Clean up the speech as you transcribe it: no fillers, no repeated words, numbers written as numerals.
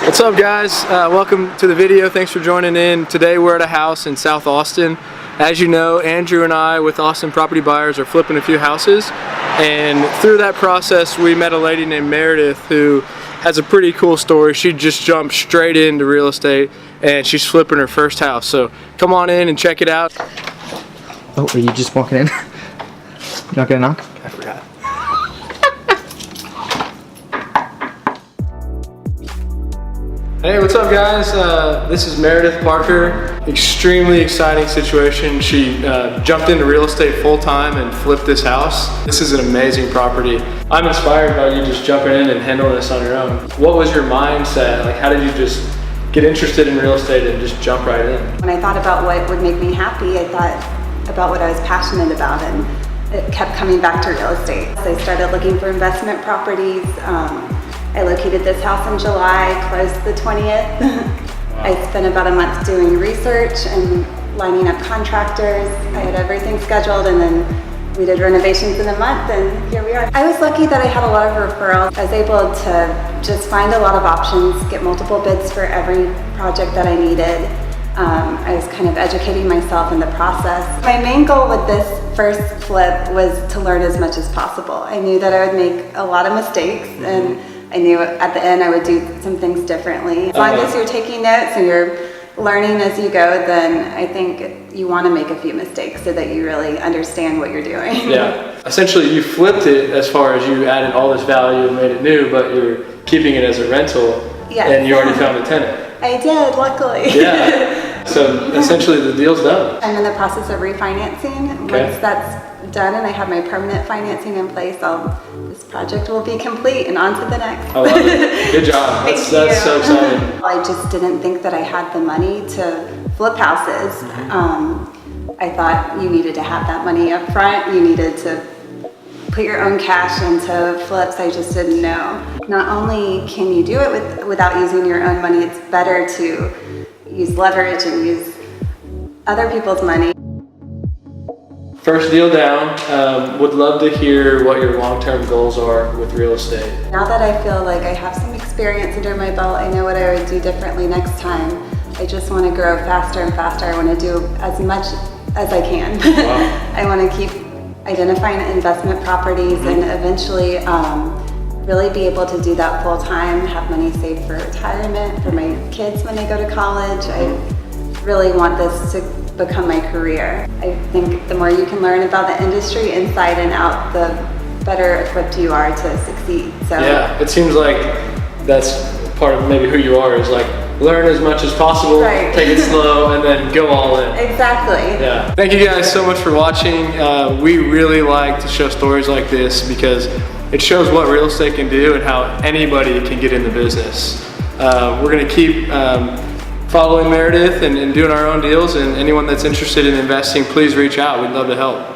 What's up, guys? Welcome to the video. Thanks for joining in. Today we're at a house in South Austin. As you know, Andrew and I with Austin Property Buyers are flipping a few houses, and through that process we met a lady named Meredith who has a pretty cool story. She just jumped straight into real estate and she's flipping her first house. So come on in and check it out. Oh, are you just walking in? You're not gonna knock? I forgot. Hey, what's up, guys? This is Meredith Parker. Extremely exciting situation. She jumped into real estate full-time and flipped this house. This is an amazing property. I'm inspired by you just jumping in and handling this on your own. What was your mindset? Like, how did you just get interested in real estate and just jump right in? When I thought about what would make me happy, I thought about what I was passionate about, and it kept coming back to real estate. So I started looking for investment properties. I located this house in July, closed the 20th. Wow. I spent about a month doing research and lining up contractors. I had everything scheduled, and then we did renovations in a month, and here we are. I was lucky that I had a lot of referrals. I was able to just find a lot of options, get multiple bids for every project that I needed. I was kind of educating myself in the process. My main goal with this first flip was to learn as much as possible. I knew that I would make a lot of mistakes, and I knew at the end I would do some things differently. As long as you're taking notes and you're learning as you go, then I think you want to make a few mistakes so that you really understand what you're doing. Yeah, essentially you flipped it as far as you added all this value and made it new, but you're keeping it as a rental. Yes. And you already found a tenant. I did, luckily. Yeah, so essentially the deal's done. I'm in the process of refinancing. Okay. Once that's done and I have my permanent financing in place, this project will be complete and on to the next. I love it. Good job. That's so exciting. I just didn't think that I had the money to flip houses. I thought you needed to have that money up front. You needed to put your own cash into flips. I just didn't know. Not only can you do it without using your own money, it's better to use leverage and use other people's money. First deal down, would love to hear what your long-term goals are with real estate. Now that I feel like I have some experience under my belt, I know what I would do differently next time. I just want to grow faster and faster. I want to do as much as I can. Wow. I want to keep identifying investment properties and eventually really be able to do that full time, have money saved for retirement, for my kids when they go to college. I really want this to become my career. I think the more you can learn about the industry inside and out, the better equipped you are to succeed. So yeah, it seems like that's part of maybe who you are, is like learn as much as possible, right. Take it slow, and then go all in. Exactly. Yeah. Thank you guys so much for watching. We really like to show stories like this because it shows what real estate can do and how anybody can get in the business. We're going to keep following Meredith and doing our own deals, and anyone that's interested in investing, please reach out. We'd love to help.